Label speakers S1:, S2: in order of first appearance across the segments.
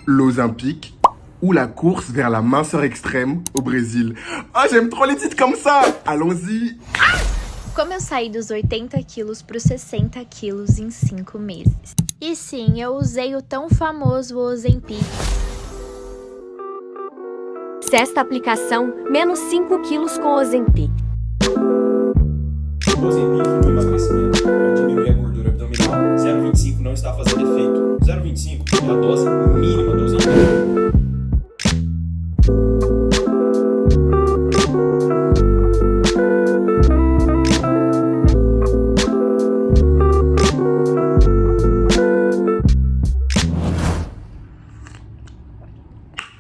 S1: l'Ozempic ou la course vers la minceur extrême au Brésil. Ah, j'aime trop les titres comme ça. Allons-y.
S2: Como eu saí dos 80 quilos para os 60 quilos em 5 meses. E sim, eu usei o tão famoso Ozempic.
S3: Sexta aplicação, menos 5 quilos com Ozempic.
S4: O Ozempic no emagrecimento diminui a gordura abdominal. 0,25 não está fazendo efeito. 0,25 é a dose mínima do Ozempic.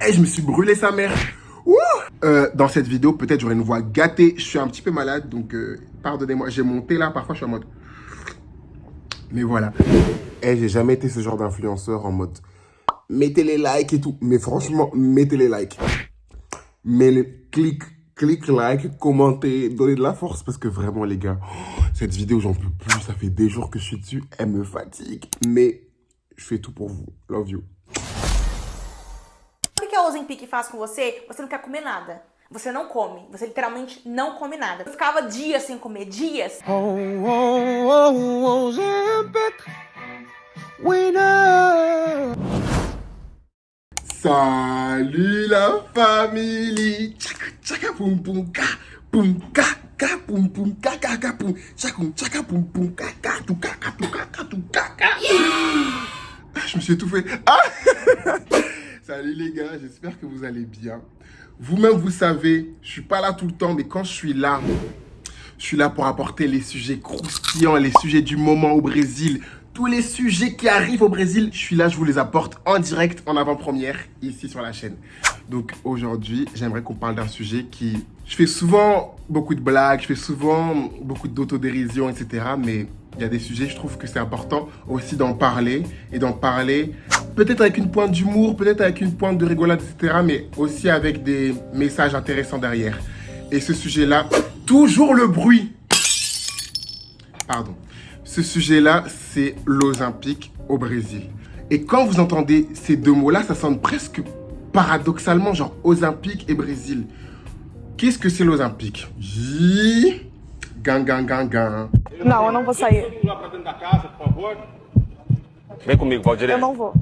S1: Et je me suis brûlé sa mère. Dans cette vidéo, peut-être j'aurai une voix gâtée. Je suis un petit peu malade, donc pardonnez-moi. J'ai monté là, parfois je suis en mode... Mais voilà. Et j'ai jamais été ce genre d'influenceur en mode... Mettez les likes et tout. Mais franchement, mettez les likes. Mais clique like, commentez, donnez de la force. Parce que vraiment les gars, cette vidéo j'en peux plus. Ça fait des jours que je suis dessus. Elle me fatigue. Mais je fais tout pour vous. Love you.
S5: O que a Ozempic faz com você? Você não quer comer nada. Você não come. Você literalmente não come nada. Eu ficava dias sem comer, dias.
S1: Ozempic, winner. Salut la famille. Tchaka poum poum ka poum ka ka poum poum ka ka ka poum. Tchaka poum poum ka ka tout ka ka tout ka ka tout ka ka. Je me suis étouffé. Ah. Salut les gars, j'espère que vous allez bien. Vous-même, vous savez, je suis pas là tout le temps, mais quand je suis là pour apporter les sujets croustillants, les sujets du moment au Brésil, tous les sujets qui arrivent au Brésil, je suis là, je vous les apporte en direct, en avant-première, ici sur la chaîne. Donc aujourd'hui, j'aimerais qu'on parle d'un sujet qui... Je fais souvent beaucoup de blagues, je fais souvent beaucoup d'autodérision, etc. Mais il y a des sujets, je trouve que c'est important aussi d'en parler. Et d'en parler peut-être avec une pointe d'humour, peut-être avec une pointe de rigolade, etc. Mais aussi avec des messages intéressants derrière. Et ce sujet-là, toujours le bruit. Pardon. Ce sujet-là, c'est l'Ozempic au Brésil. Et quand vous entendez ces deux mots-là, ça sonne presque paradoxalement, genre Ozempic et Brésil. Qu'est-ce que c'est l'Ozempic? Gang.
S5: Não, eu não vou sair.
S4: Lá pra dentro da casa, por favor.
S6: Vem comigo, Valdirene.
S5: Eu não vou.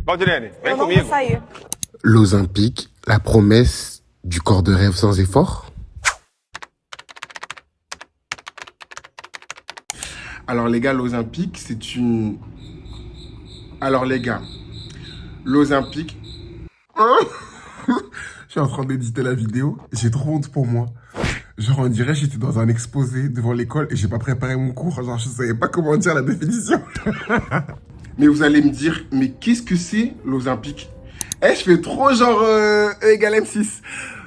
S6: Valdirene, vem
S5: Eu não
S6: comigo.
S5: vou sair.
S1: L'Ozempic, la promesse du corps de rêve sans effort. Alors les gars, l'Ozempic, c'est une... Alors les gars, l'Ozempic... Je suis en train d'éditer la vidéo, j'ai trop honte pour moi. Genre on dirait j'étais dans un exposé devant l'école et j'ai pas préparé mon cours, genre je savais pas comment dire la définition. Mais vous allez me dire, mais qu'est-ce que c'est l'Ozempic? Je fais trop genre E égale M6.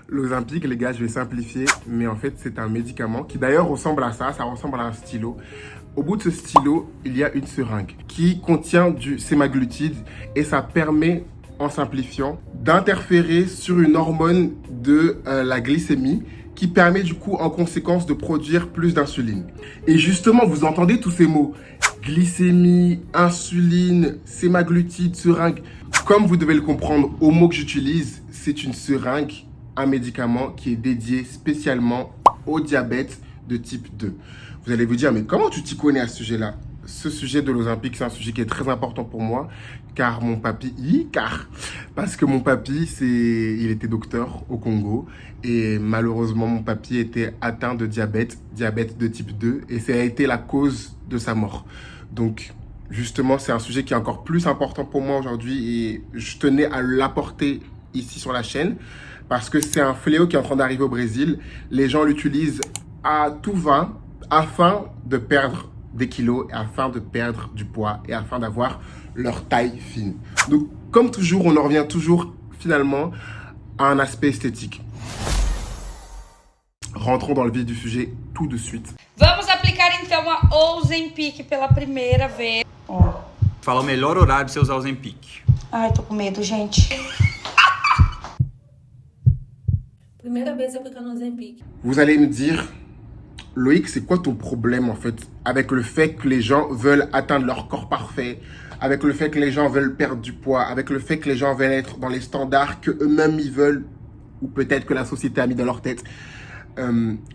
S1: L'Ozempic, les gars, je vais simplifier, mais en fait c'est un médicament qui d'ailleurs ressemble à ça ressemble à un stylo. Au bout de ce stylo, il y a une seringue qui contient du sémaglutide et ça permet, en simplifiant, d'interférer sur une hormone de la glycémie qui permet du coup en conséquence de produire plus d'insuline. Et justement, vous entendez tous ces mots, glycémie, insuline, sémaglutide, seringue. Comme vous devez le comprendre, au mot que j'utilise, c'est une seringue, un médicament qui est dédié spécialement au diabète de type 2. Vous allez vous dire, mais comment tu t'y connais à ce sujet-là? Ce sujet de l'Ozempic, c'est un sujet qui est très important pour moi, car mon papy, parce que mon papy, il était docteur au Congo, et malheureusement, mon papy était atteint de diabète de type 2, et ça a été la cause de sa mort. Donc, justement, c'est un sujet qui est encore plus important pour moi aujourd'hui, et je tenais à l'apporter ici sur la chaîne, parce que c'est un fléau qui est en train d'arriver au Brésil. Les gens l'utilisent à tout va, afin de perdre des kilos, et afin de perdre du poids et afin d'avoir leur taille fine. Donc, comme toujours, on en revient toujours finalement à un aspect esthétique. Rentrons dans le vif du sujet tout de suite.
S7: Vamos aplicar então a Ozempic pela primeira vez.
S8: Fala o melhor horário pra você usar o Ozempic.
S5: Ai, tô com medo, gente.
S9: Primeira vez aplicando Ozempic.
S1: Vous allez me dire, Loïc, c'est quoi ton problème en fait avec le fait que les gens veulent atteindre leur corps parfait, avec le fait que les gens veulent perdre du poids, avec le fait que les gens veulent être dans les standards que eux-mêmes ils veulent, ou peut-être que la société a mis dans leur tête.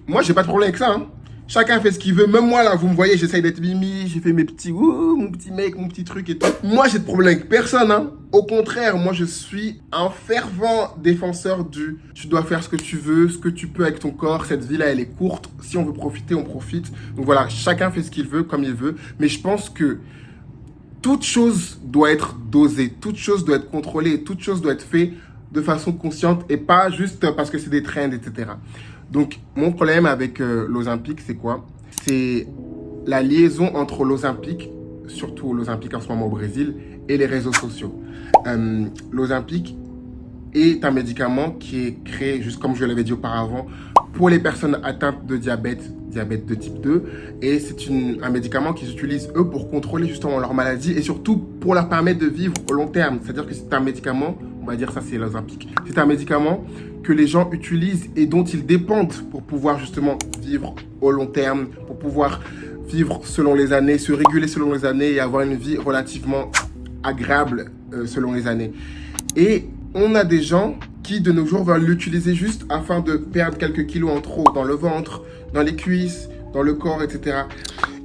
S1: Moi, j'ai pas de problème avec ça. Hein. Chacun fait ce qu'il veut. Même moi, là, vous me voyez, j'essaye d'être mimi, j'ai fait mes petits, mon petit mec, mon petit truc et tout. Moi, j'ai de problème avec personne. Hein. Au contraire, moi, je suis un fervent défenseur du tu dois faire ce que tu veux, ce que tu peux avec ton corps. Cette vie-là, elle est courte. Si on veut profiter, on profite. Donc voilà, chacun fait ce qu'il veut, comme il veut. Mais je pense que toute chose doit être dosée, toute chose doit être contrôlée, toute chose doit être faite de façon consciente et pas juste parce que c'est des trends, etc. Donc, mon problème avec l'Ozempic, c'est quoi? C'est la liaison entre l'Ozempic, surtout l'Ozempic en ce moment au Brésil, et les réseaux sociaux. L'Ozempic est un médicament qui est créé, juste comme je l'avais dit auparavant, pour les personnes atteintes de diabète de type 2. Et c'est un médicament qu'ils utilisent, eux, pour contrôler justement leur maladie et surtout pour leur permettre de vivre au long terme. C'est-à-dire que c'est un médicament, on va dire ça, c'est l'Ozempic. C'est un médicament que les gens utilisent et dont ils dépendent pour pouvoir justement vivre au long terme, pour pouvoir vivre selon les années, se réguler selon les années et avoir une vie relativement agréable selon les années. Et on a des gens qui de nos jours veulent l'utiliser juste afin de perdre quelques kilos en trop dans le ventre, dans les cuisses, dans le corps, etc.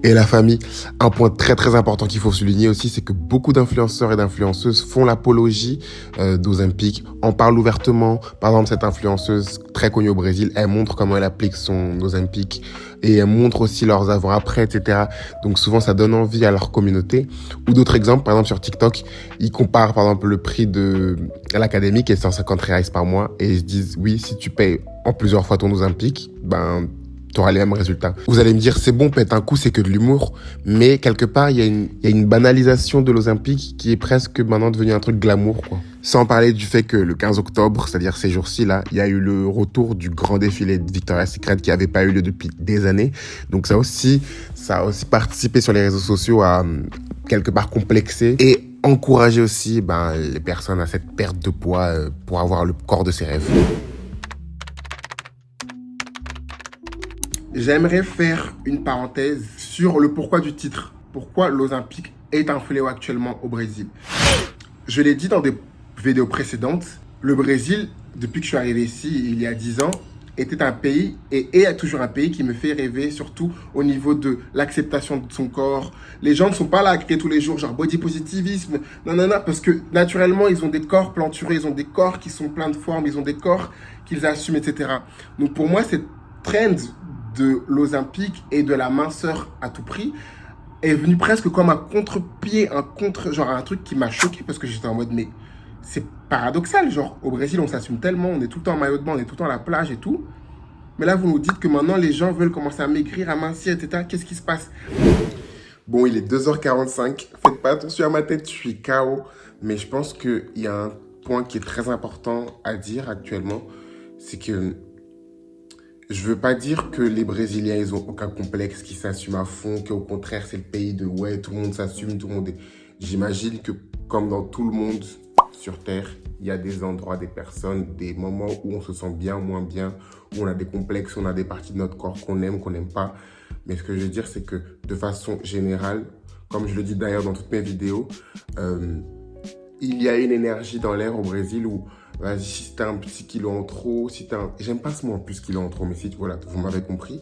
S1: Et la famille, un point très très important qu'il faut souligner aussi, c'est que beaucoup d'influenceurs et d'influenceuses font l'apologie d'Ozempic, en parlent ouvertement. Par exemple, cette influenceuse très connue au Brésil, elle montre comment elle applique son Ozempic et elle montre aussi leurs avant-après, etc. Donc souvent, ça donne envie à leur communauté. Ou d'autres exemples, par exemple sur TikTok, ils comparent par exemple le prix de l'académie qui est 150 reais par mois et ils se disent, oui, si tu payes en plusieurs fois ton Ozempic, ben tu auras les mêmes résultats. Vous allez me dire, c'est bon, pète un coup, c'est que de l'humour. Mais quelque part, il y a une banalisation de l'Ozempic qui est presque maintenant devenu un truc glamour, quoi. Sans parler du fait que le 15 octobre, c'est-à-dire ces jours-ci, là, il y a eu le retour du grand défilé de Victoria's Secret qui n'avait pas eu lieu depuis des années. Donc ça a aussi participé sur les réseaux sociaux à quelque part complexer et encourager aussi les personnes à cette perte de poids pour avoir le corps de ses rêves. J'aimerais faire une parenthèse sur le pourquoi du titre. Pourquoi l'Ozempic est un fléau actuellement au Brésil. Je l'ai dit dans des vidéos précédentes, le Brésil, depuis que je suis arrivé ici il y a 10 ans, était un pays et est toujours un pays qui me fait rêver, surtout au niveau de l'acceptation de son corps. Les gens ne sont pas là à crier tous les jours, genre body positivisme, non, parce que naturellement, ils ont des corps planturés, ils ont des corps qui sont pleins de formes, ils ont des corps qu'ils assument, etc. Donc pour moi, cette trend de l'Ozempic et de la minceur à tout prix est venu presque comme un contre-pied, genre un truc qui m'a choqué parce que j'étais en mode mais c'est paradoxal, genre au Brésil on s'assume tellement, on est tout le temps en maillot de bain, on est tout le temps à la plage et tout, mais là vous nous dites que maintenant les gens veulent commencer à maigrir, à mincir, etc. Qu'est-ce qui se passe? Bon, il est 2h45, faites pas attention à ma tête, je suis KO, mais je pense qu'il y a un point qui est très important à dire actuellement, c'est que je veux pas dire que les Brésiliens, ils ont aucun complexe, qu'ils s'assument à fond, qu'au contraire, c'est le pays de ouais, tout le monde s'assume, tout le monde est... J'imagine que, comme dans tout le monde sur Terre, il y a des endroits, des personnes, des moments où on se sent bien, moins bien, où on a des complexes, où on a des parties de notre corps qu'on n'aime pas. Mais ce que je veux dire, c'est que, de façon générale, comme je le dis d'ailleurs dans toutes mes vidéos, il y a une énergie dans l'air au Brésil où vas-y, si t'as un petit kilo en trop, si t'as un... J'aime pas ce mot en plus kilo en trop, mais si, voilà, vous m'avez compris.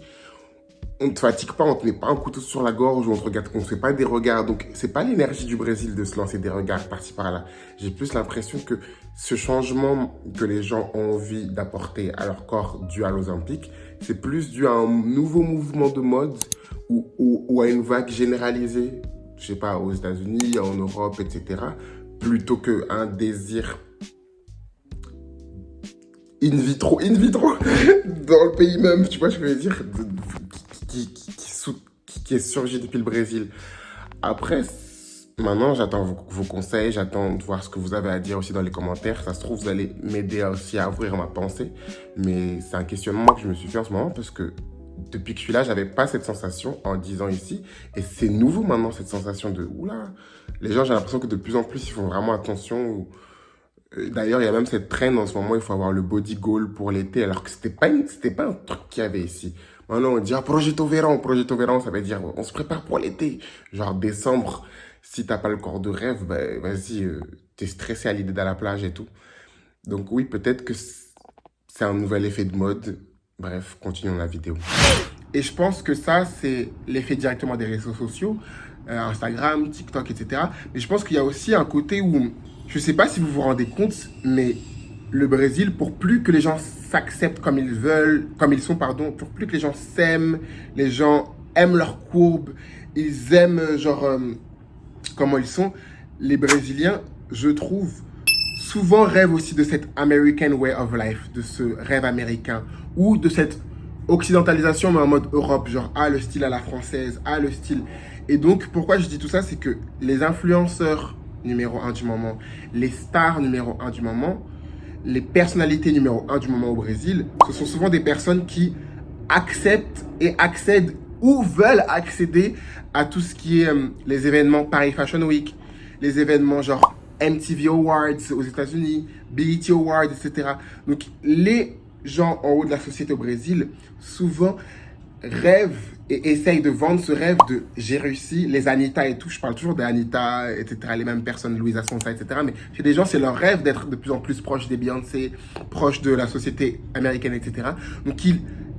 S1: On ne te fatigue pas, on te met pas un couteau sur la gorge, ou on te regarde, on ne fait pas des regards. Donc, c'est pas l'énergie du Brésil de se lancer des regards par-ci par-là. J'ai plus l'impression que ce changement que les gens ont envie d'apporter à leur corps dû à l'Ozempic, c'est plus dû à un nouveau mouvement de mode ou à une vague généralisée, je sais pas, aux États-Unis, en Europe, etc., plutôt qu'un désir in vitro, dans le pays même, tu vois, je veux dire, qui est surgi depuis le Brésil. Après, maintenant, j'attends vos conseils, j'attends de voir ce que vous avez à dire aussi dans les commentaires. Ça se trouve, vous allez m'aider aussi à ouvrir ma pensée. Mais c'est un questionnement que je me suis fait en ce moment parce que depuis que je suis là, j'avais pas cette sensation en 10 ans ici. Et c'est nouveau maintenant, cette sensation de, oula, les gens, j'ai l'impression que de plus en plus, ils font vraiment attention. D'ailleurs, il y a même cette traîne en ce moment, il faut avoir le body goal pour l'été, alors que c'était pas un truc qu'il y avait ici. Maintenant, on dit, Projeto Verão, ça veut dire, on se prépare pour l'été. Genre, décembre, si t'as pas le corps de rêve, bah, vas-y, t'es stressé à l'idée d'aller à la plage et tout. Donc oui, peut-être que c'est un nouvel effet de mode. Bref, continuons la vidéo. Et je pense que ça, c'est l'effet directement des réseaux sociaux, Instagram, TikTok, etc. Mais je pense qu'il y a aussi un côté où, je sais pas si vous vous rendez compte, mais le Brésil, pour plus que les gens s'acceptent comme ils veulent, comme ils sont, pardon, pour plus que les gens s'aiment, les gens aiment leurs courbes, ils aiment, comment ils sont, les Brésiliens, je trouve, souvent rêvent aussi de cette American way of life, de ce rêve américain, ou de cette occidentalisation, mais en mode Europe, genre, le style à la française, le style... Et donc, pourquoi je dis tout ça, c'est que les influenceurs numéro 1 du moment, les stars numéro 1 du moment, les personnalités numéro 1 du moment au Brésil, ce sont souvent des personnes qui acceptent et accèdent ou veulent accéder à tout ce qui est les événements Paris Fashion Week, les événements genre MTV Awards aux États-Unis, BET Awards, etc. Donc, les gens en haut de la société au Brésil, souvent rêvent et essayent de vendre ce rêve de j'ai réussi, les Anitta et tout, je parle toujours d'Anitta, etc., les mêmes personnes, Louisa Sonsa, etc., mais chez des gens, c'est leur rêve d'être de plus en plus proche des Beyoncé, proche de la société américaine, etc. Donc,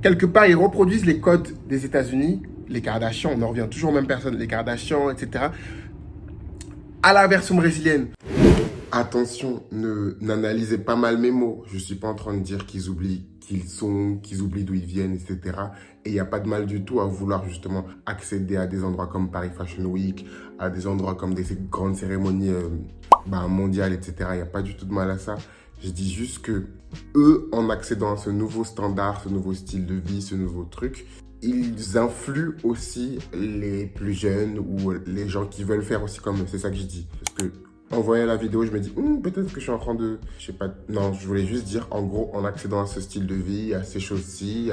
S1: quelque part, ils reproduisent les codes des États-Unis, les Kardashians, on en revient toujours aux mêmes personnes, les Kardashians, etc., à la version brésilienne. Attention, n'analysez pas mal mes mots. Je ne suis pas en train de dire qu'ils oublient qui ils sont, qu'ils oublient d'où ils viennent, etc. Et il n'y a pas de mal du tout à vouloir justement accéder à des endroits comme Paris Fashion Week, à des endroits comme des grandes cérémonies mondiales, etc. Il n'y a pas du tout de mal à ça. Je dis juste que eux, en accédant à ce nouveau standard, ce nouveau style de vie, ce nouveau truc, ils influent aussi les plus jeunes ou les gens qui veulent faire aussi comme eux. C'est ça que je dis. Parce que en voyant la vidéo, je me dis, peut-être que je suis en train de... Je sais pas. Non, je voulais juste dire, en gros, en accédant à ce style de vie, à ces choses-ci,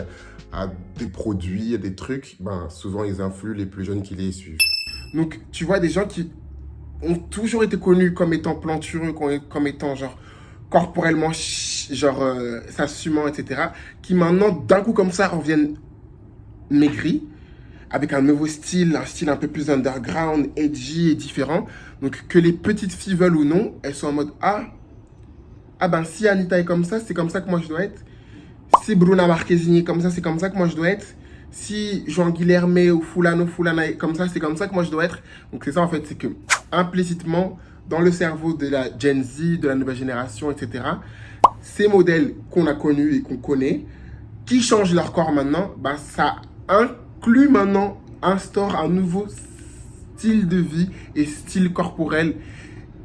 S1: à des produits, à des trucs, souvent, ils influent les plus jeunes qui les suivent. Donc, tu vois, des gens qui ont toujours été connus comme étant plantureux, comme étant, genre, corporellement, s'assumant, etc., qui maintenant, d'un coup, comme ça, reviennent maigris, avec un nouveau style, un style un peu plus underground, edgy et différent. Donc, que les petites filles veulent ou non, elles sont en mode, si Anitta est comme ça, c'est comme ça que moi je dois être. Si Bruna Marquezine est comme ça, c'est comme ça que moi je dois être. Si Jean Guilherme ou Fulana est comme ça, c'est comme ça que moi je dois être. Donc, c'est ça en fait, c'est que implicitement, dans le cerveau de la Gen Z, de la nouvelle génération, etc., ces modèles qu'on a connus et qu'on connaît, qui changent leur corps maintenant, ça inclut maintenant, instaure un nouveau style de vie et style corporel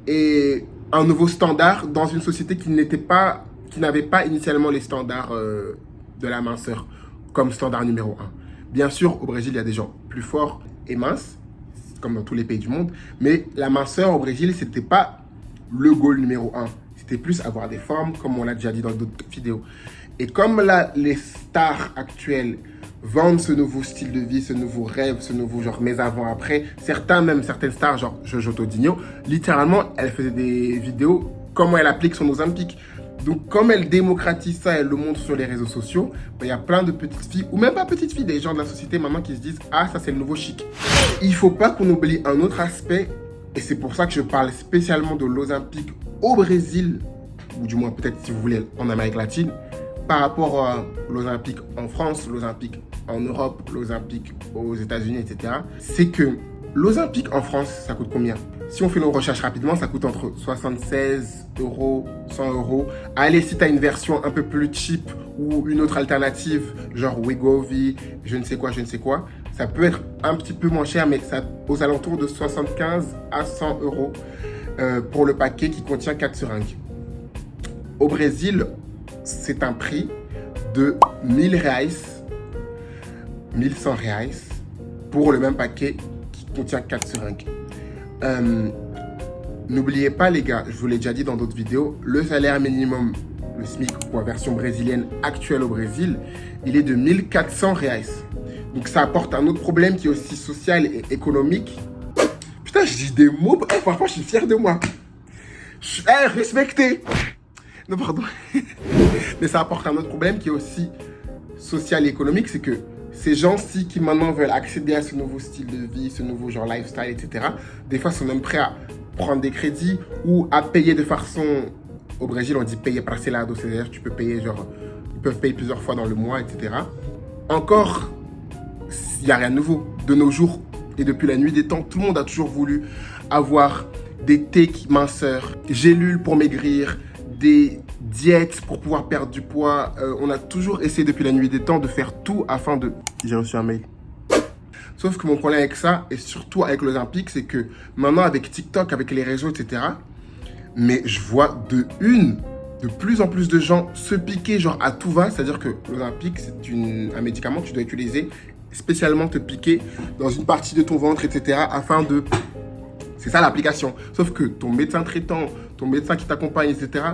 S1: et un nouveau standard dans une société qui n'avait pas initialement les standards de la minceur comme standard numéro 1. Bien sûr, au Brésil, il y a des gens plus forts et minces, comme dans tous les pays du monde, mais la minceur au Brésil, c'était pas le goal numéro 1. C'était plus avoir des formes, comme on l'a déjà dit dans d'autres vidéos. Et comme là, les stars actuelles vendent ce nouveau style de vie, ce nouveau rêve, ce nouveau genre mais avant après, certaines stars, genre Jojo Todinho, littéralement, elle faisait des vidéos comment elle applique son Ozempic. Donc, comme elle démocratise ça, elle le montre sur les réseaux sociaux, il y a plein de petites filles, ou même pas petites filles, des gens de la société maintenant qui se disent « Ah, ça c'est le nouveau chic ». Il faut pas qu'on oublie un autre aspect, et c'est pour ça que je parle spécialement de l'Ozempic au Brésil, ou du moins peut-être si vous voulez en Amérique latine, par rapport à l'Ozempic en France, l'Ozempic en Europe, l'Ozempic aux États-Unis, etc. C'est que l'Ozempic en France, ça coûte combien? Si on fait nos recherches rapidement, ça coûte entre 76 €, 100 €. Allez, si tu as une version un peu plus cheap ou une autre alternative, genre Wegovy, je ne sais quoi, ça peut être un petit peu moins cher, mais ça aux alentours de 75 à 100 € pour le paquet qui contient 4 seringues. Au Brésil, c'est un prix de 1000 reais, 1100 reais pour le même paquet qui contient 4 seringues. N'oubliez pas les gars, je vous l'ai déjà dit dans d'autres vidéos, le salaire minimum, le SMIC pour la version brésilienne actuelle au Brésil, il est de 1400 reais. Donc ça apporte un autre problème qui est aussi social et économique. Putain, je dis des mots, franchement je suis fier de moi. Respectez. Non, pardon. Mais ça apporte un autre problème qui est aussi social et économique, c'est que ces gens-ci qui maintenant veulent accéder à ce nouveau style de vie, ce nouveau genre lifestyle, etc., des fois sont même prêts à prendre des crédits ou à payer de façon... Au Brésil, on dit payer parcelado, c'est-à-dire tu peux payer genre... Ils peuvent payer plusieurs fois dans le mois, etc. Encore, il n'y a rien de nouveau. De nos jours et depuis la nuit des temps, tout le monde a toujours voulu avoir des thés minceurs, gélules pour maigrir, des diètes pour pouvoir perdre du poids. On a toujours essayé depuis la nuit des temps de faire tout afin de... J'ai reçu un mail. Sauf que mon problème avec ça, et surtout avec l'Olympique, c'est que maintenant avec TikTok, avec les réseaux, etc., mais je vois de plus en plus de gens se piquer genre à tout va. C'est-à-dire que l'Olympique, c'est un médicament que tu dois utiliser, spécialement te piquer dans une partie de ton ventre, etc., afin de... C'est ça l'application. Sauf que ton médecin traitant, ton médecin qui t'accompagne, etc.,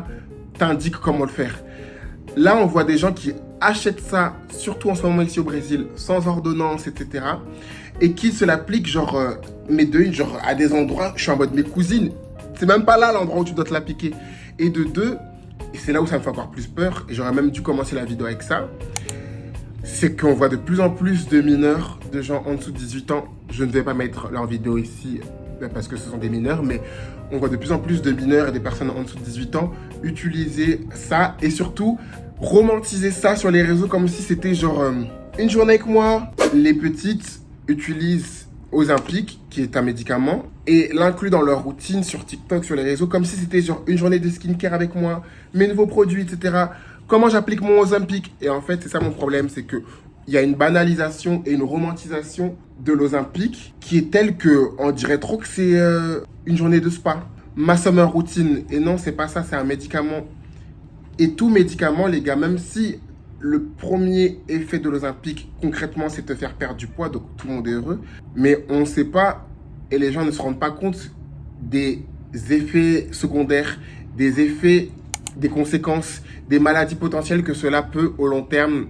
S1: t'indique comment le faire. Là, on voit des gens qui achètent ça, surtout en ce moment ici au Brésil, sans ordonnance, etc., et qui se l'appliquent, genre, genre, à des endroits, je suis en mode, mes cousines, c'est même pas là l'endroit où tu dois te l'appliquer. Et de deux, et c'est là où ça me fait encore plus peur, et j'aurais même dû commencer la vidéo avec ça, c'est qu'on voit de plus en plus de mineurs, de gens en dessous de 18 ans, je ne vais pas mettre leur vidéo ici, parce que ce sont des mineurs, mais on voit de plus en plus de mineurs et des personnes en dessous de 18 ans utiliser ça, et surtout romantiser ça sur les réseaux comme si c'était genre une journée avec moi. Les petites utilisent Ozempic, qui est un médicament, et l'incluent dans leur routine sur TikTok, sur les réseaux, comme si c'était genre une journée de skincare avec moi, mes nouveaux produits, etc. Comment j'applique mon Ozempic? Et en fait, c'est ça mon problème, c'est que il y a une banalisation et une romantisation de l'Ozempic qui est telle que on dirait trop que c'est une journée de spa. Ma summer routine. Et non, c'est pas ça, c'est un médicament. Et tout médicament, les gars, même si le premier effet de l'Ozempic, concrètement, c'est de te faire perdre du poids, donc tout le monde est heureux, mais on ne sait pas, et les gens ne se rendent pas compte des effets secondaires, des effets, des conséquences, des maladies potentielles que cela peut au long terme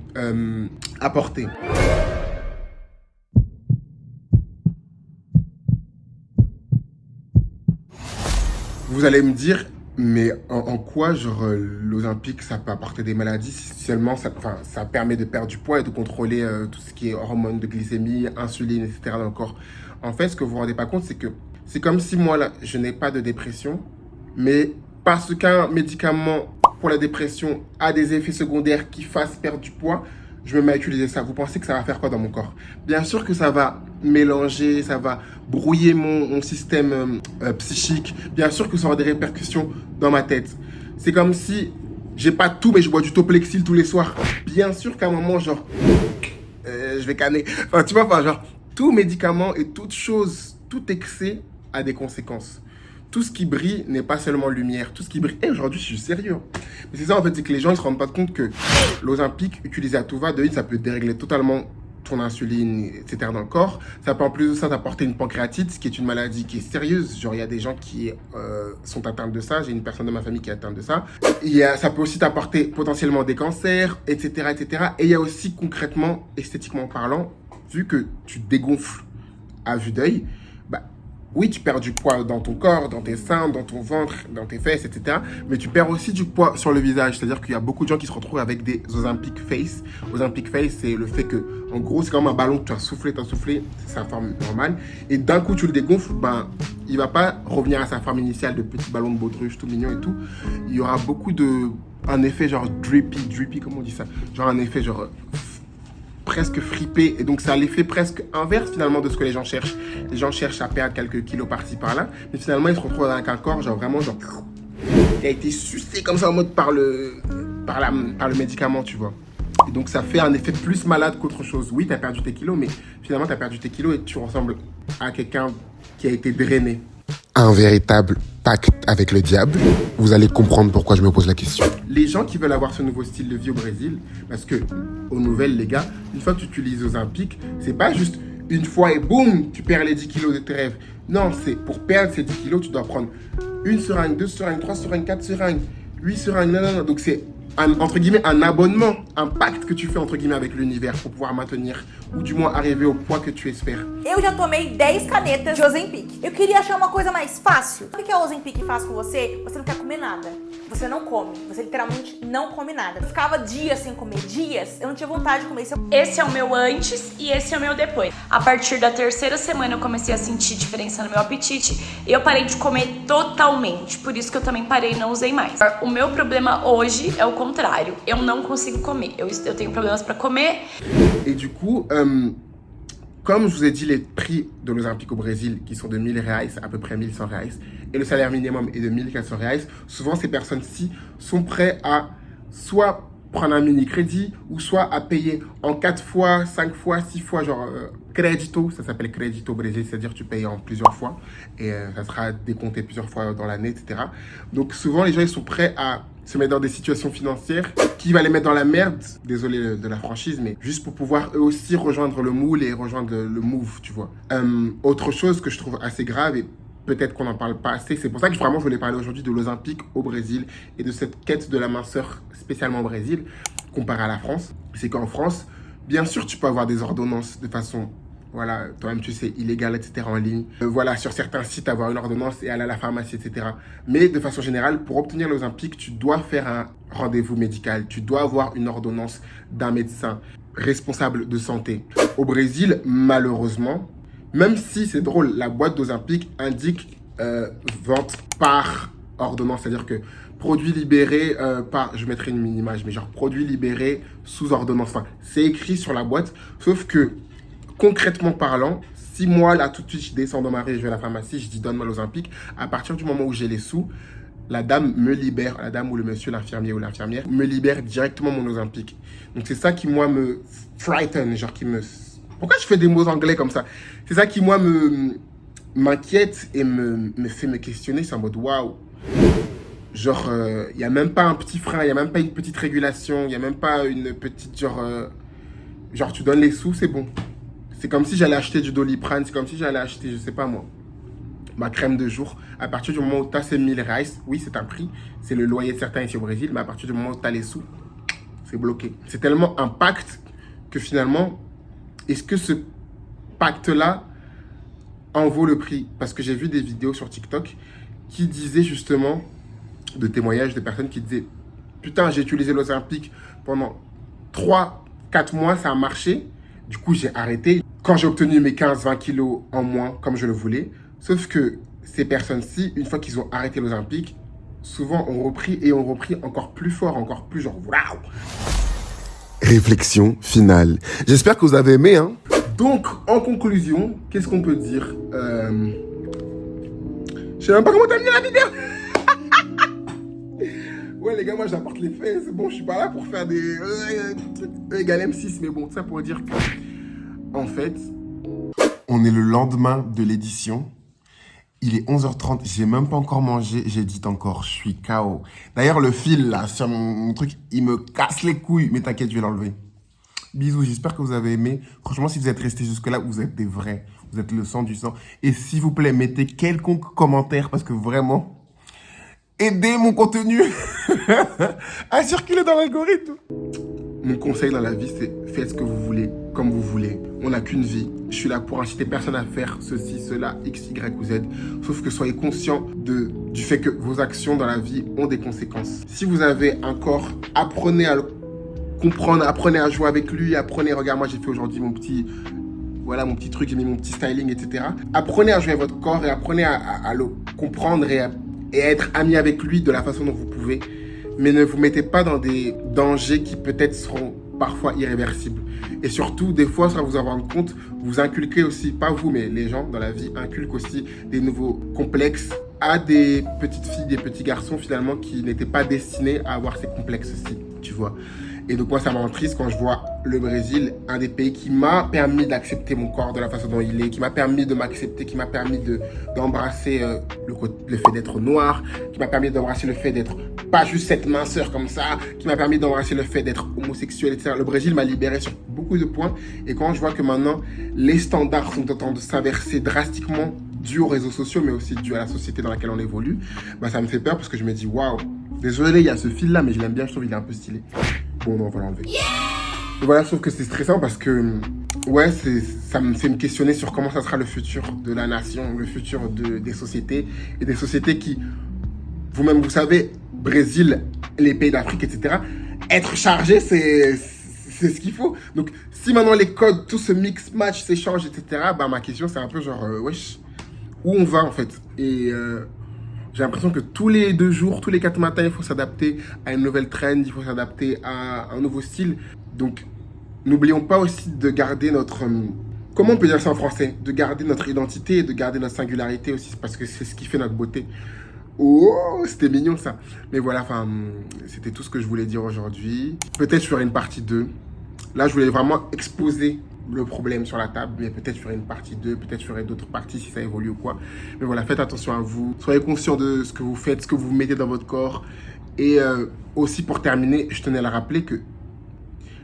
S1: apporter. Vous allez me dire, mais en quoi genre l'Ozempic ça peut apporter des maladies si seulement ça permet de perdre du poids et de contrôler tout ce qui est hormones de glycémie, insuline, etc. dans le corps. En fait, ce que vous vous rendez pas compte, c'est que c'est comme si moi là, je n'ai pas de dépression, mais parce qu'un médicament pour la dépression a des effets secondaires qui fassent perdre du poids, je me mets à utiliser ça. Vous pensez que ça va faire quoi dans mon corps? Bien sûr que ça va mélanger, ça va brouiller mon système psychique. Bien sûr que ça aura des répercussions dans ma tête. C'est comme si j'ai pas tout, mais je bois du Toplexil tous les soirs. Bien sûr qu'à un moment, genre, je vais canner. Enfin, tu vois, enfin, genre, tout médicament et toute chose, tout excès a des conséquences. Tout ce qui brille n'est pas seulement lumière. Tout ce qui brille... Et aujourd'hui, je suis sérieux. Mais c'est ça, en fait, c'est que les gens ne se rendent pas compte que l'Ozempic, utilisé à tout va, de une, ça peut dérégler totalement ton insuline, etc. dans le corps. Ça peut en plus de ça t'apporter une pancréatite, ce qui est une maladie qui est sérieuse. Genre, il y a des gens qui sont atteints de ça. J'ai une personne de ma famille qui est atteinte de ça. Ça peut aussi t'apporter potentiellement des cancers, etc., etc. Et il y a aussi concrètement, esthétiquement parlant, vu que tu dégonfles à vue d'œil, oui, tu perds du poids dans ton corps, dans tes seins, dans ton ventre, dans tes fesses, etc. Mais tu perds aussi du poids sur le visage. C'est-à-dire qu'il y a beaucoup de gens qui se retrouvent avec des Ozempic face. Ozempic face, c'est le fait que, en gros, c'est comme un ballon que tu as soufflé, c'est sa forme normale. Et d'un coup, tu le dégonfles, il va pas revenir à sa forme initiale de petit ballon de baudruche tout mignon et tout. Il y aura beaucoup un effet genre drippy, comment on dit ça? Genre un effet genre... presque fripé, et donc ça a l'effet presque inverse finalement de ce que les gens cherchent. Les gens cherchent à perdre quelques kilos par-ci par-là, mais finalement ils se retrouvent avec un corps genre vraiment genre qui a été sucé comme ça en mode par le médicament, tu vois. Et donc ça fait un effet plus malade qu'autre chose. Oui, t'as perdu tes kilos, mais finalement t'as perdu tes kilos et tu ressembles à quelqu'un qui a été drainé.
S10: Un véritable pacte avec le diable. Vous allez comprendre pourquoi je me pose la question.
S1: Les gens qui veulent avoir ce nouveau style de vie au Brésil, parce que aux nouvelles, les gars, une fois que tu utilises Ozempic, c'est pas juste une fois et boum, tu perds les 10 kilos de tes rêves. Non, c'est pour perdre ces 10 kilos, tu dois prendre une seringue, 2 seringues, 3 seringues, 4 seringues, 8 seringues, non. Donc c'est entre guillemets, un abonnement, un pacte que tu fais, entre guillemets, avec l'univers pour pouvoir maintenir, ou du moins arriver au poids que tu espères.
S5: Eu já tomei 10 canetas de Ozempic. Eu queria achar uma coisa mais fácil. Sabe o que a Ozempic faz com você? Você não quer comer nada. Você não come. Você literalmente não come nada. Eu ficava dias sem comer. Dias. Eu não tinha vontade de comer.
S7: Esse é o meu antes e esse é o meu depois. A partir da terceira semana eu comecei a sentir diferença no meu apetite e eu parei de comer totalmente. Por isso que eu também parei e não usei mais. O meu problema hoje é o contrário. Eu não consigo comer. Eu tenho problemas para comer.
S1: Et du coup, comme je vous ai dit, les prix de l'Ozempic au Brésil, qui sont de 1000 reais, à peu près 1100 reais, et le salaire minimum est de 1400 reais, souvent ces personnes-ci sont prêtes à soit prendre un mini-crédit, ou soit à payer en 4 fois, 5 fois, 6 fois, genre crédito, ça s'appelle crédito au Brésil, c'est-à-dire tu payes en plusieurs fois, et ça sera décompté plusieurs fois dans l'année, etc. Donc souvent les gens ils sont prêts à se mettre dans des situations financières qui va les mettre dans la merde, désolé de la franchise, mais juste pour pouvoir eux aussi rejoindre le moule et rejoindre le move, tu vois. Autre chose que je trouve assez grave, et peut-être qu'on n'en parle pas assez, c'est pour ça que vraiment je voulais parler aujourd'hui de l'Ozempic au Brésil et de cette quête de la minceur spécialement au Brésil, comparé à la France, c'est qu'en France, bien sûr tu peux avoir des ordonnances de façon... Voilà, toi-même tu sais, illégal, etc. en ligne. Voilà, sur certains sites, avoir une ordonnance et aller à la pharmacie, etc. Mais de façon générale, pour obtenir l'Ozempic, tu dois faire un rendez-vous médical. Tu dois avoir une ordonnance d'un médecin responsable de santé. Au Brésil, malheureusement, même si c'est drôle, la boîte d'Ozempic indique vente par ordonnance. C'est-à-dire que produit libéré par, je mettrai une mini-image, mais genre produit libéré sous ordonnance. Enfin, c'est écrit sur la boîte, sauf que concrètement parlant, si moi, là, tout de suite, je descends dans ma rue, je vais à la pharmacie, je dis donne-moi l'Ozempic, à partir du moment où j'ai les sous, la dame me libère, la dame ou le monsieur, l'infirmier ou l'infirmière, me libère directement mon Ozempic. Donc c'est ça qui, moi, me frighten, genre qui me... Pourquoi je fais des mots anglais comme ça? C'est ça qui, moi, m'inquiète et me fait me questionner, c'est en mode waouh. Genre, il n'y a même pas un petit frein, il n'y a même pas une petite régulation, il n'y a même pas une petite, genre tu donnes les sous, c'est bon. C'est comme si j'allais acheter du Doliprane, c'est comme si j'allais acheter, je sais pas moi, ma crème de jour. À partir du moment où tu as ces 1000 reais, oui, c'est un prix, c'est le loyer de certains ici au Brésil, mais à partir du moment où tu as les sous, c'est bloqué. C'est tellement un pacte que finalement, est-ce que ce pacte-là en vaut le prix? Parce que j'ai vu des vidéos sur TikTok qui disaient justement, de témoignages de personnes qui disaient « Putain, j'ai utilisé l'Ozempic pendant 3-4 mois, ça a marché. Du coup, j'ai arrêté. Quand j'ai obtenu mes 15-20 kilos en moins, comme je le voulais, sauf que ces personnes-ci, une fois qu'ils ont arrêté l'Ozempic, souvent ont repris et ont repris encore plus fort, encore plus genre waouh.
S10: Réflexion finale. J'espère que vous avez aimé, hein.
S1: Donc, en conclusion, qu'est-ce qu'on peut dire? Je sais même pas comment terminer la vidéo. Ouais les gars, moi j'apporte les faits, c'est bon, je suis pas là pour faire des trucs E égale M6, mais bon, tout ça pour dire que, en fait, on est le lendemain de l'édition, il est 11h30, j'ai même pas encore mangé, j'édite encore, je suis KO. D'ailleurs le fil là, sur mon truc, il me casse les couilles, mais t'inquiète, je vais l'enlever. Bisous, j'espère que vous avez aimé. Franchement, si vous êtes restés jusque là, vous êtes des vrais, vous êtes le sang du sang. Et s'il vous plaît, mettez quelconque commentaire, parce que vraiment... Aidez mon contenu à circuler dans l'algorithme. Mon conseil dans la vie, c'est faites ce que vous voulez, comme vous voulez. On n'a qu'une vie. Je suis là pour inciter personne à faire ceci, cela, X, Y ou Z. Sauf que soyez conscient du fait que vos actions dans la vie ont des conséquences. Si vous avez un corps, apprenez à le comprendre, apprenez à jouer avec lui, apprenez, regarde, moi j'ai fait aujourd'hui mon petit... Voilà mon petit truc, j'ai mis mon petit styling, etc. Apprenez à jouer avec votre corps et apprenez à le comprendre et à être ami avec lui de la façon dont vous pouvez. Mais ne vous mettez pas dans des dangers qui peut-être seront parfois irréversibles. Et surtout, des fois, sans vous en rendre compte, vous inculquez aussi, pas vous, mais les gens dans la vie inculquent aussi des nouveaux complexes à des petites filles, des petits garçons finalement qui n'étaient pas destinés à avoir ces complexes-ci, tu vois. Et donc moi, ça me rend triste quand je vois le Brésil, un des pays qui m'a permis d'accepter mon corps de la façon dont il est, qui m'a permis de m'accepter, qui m'a permis d'embrasser le fait d'être noir, qui m'a permis d'embrasser le fait d'être pas juste cette minceur comme ça, qui m'a permis d'embrasser le fait d'être homosexuel, etc. Le Brésil m'a libéré sur beaucoup de points. Et quand je vois que maintenant, les standards sont en train de s'inverser drastiquement dû aux réseaux sociaux, mais aussi dû à la société dans laquelle on évolue, bah, ça me fait peur parce que je me dis, waouh, désolé, il y a ce fil-là, mais je l'aime bien, je trouve qu'il est un peu stylé. Bon, non, on va l'enlever. Et voilà, je trouve que c'est stressant parce que, ouais, ça me fait me questionner sur comment ça sera le futur de la nation, le futur des sociétés, et des sociétés qui, vous-même, vous savez, Brésil, les pays d'Afrique, etc., être chargé, c'est ce qu'il faut. Donc, si maintenant les codes, tout ce mix-match s'échange, etc., bah, ma question, c'est un peu genre, wesh, où on va, en fait? Et j'ai l'impression que tous les 2 jours, tous les 4 matins, il faut s'adapter à une nouvelle trend, il faut s'adapter à un nouveau style. Donc, n'oublions pas aussi de garder notre... comment on peut dire ça en français? De garder notre identité et de garder notre singularité aussi, parce que c'est ce qui fait notre beauté. Oh, c'était mignon ça. Mais voilà, enfin, c'était tout ce que je voulais dire aujourd'hui. Peut-être je ferai une partie 2. Là, je voulais vraiment exposer le problème sur la table, mais peut-être je ferai une partie 2, peut-être je ferai d'autres parties si ça évolue ou quoi. Mais voilà, faites attention à vous. Soyez conscients de ce que vous faites, ce que vous mettez dans votre corps. Et aussi, pour terminer, je tenais à le rappeler que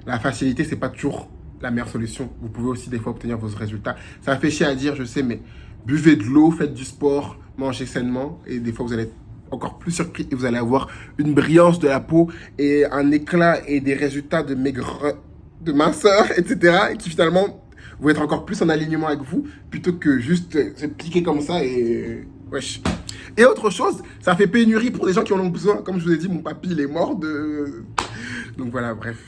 S1: la facilité, c'est pas toujours la meilleure solution. Vous pouvez aussi des fois obtenir vos résultats. Ça fait chier à dire, je sais, mais buvez de l'eau, faites du sport, mangez sainement. Et des fois, vous allez être encore plus surpris et vous allez avoir une brillance de la peau et un éclat et des résultats de maigreur, de minceur, etc. Et qui finalement vont être encore plus en alignement avec vous plutôt que juste se piquer comme ça et... wesh. Et autre chose, ça fait pénurie pour des gens qui en ont besoin. Comme je vous ai dit, mon papy, il est mort de... Donc voilà, bref.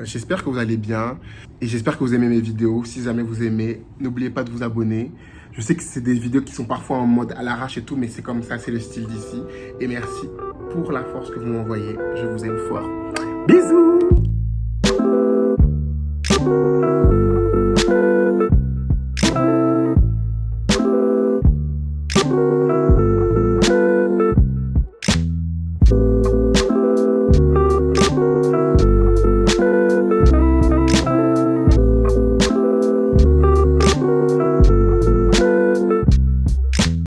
S1: J'espère que vous allez bien et j'espère que vous aimez mes vidéos. Si jamais vous aimez, n'oubliez pas de vous abonner. Je sais que c'est des vidéos qui sont parfois en mode à l'arrache et tout, mais c'est comme ça, c'est le style d'ici. Et merci pour la force que vous m'envoyez. Je vous aime fort. Bisous!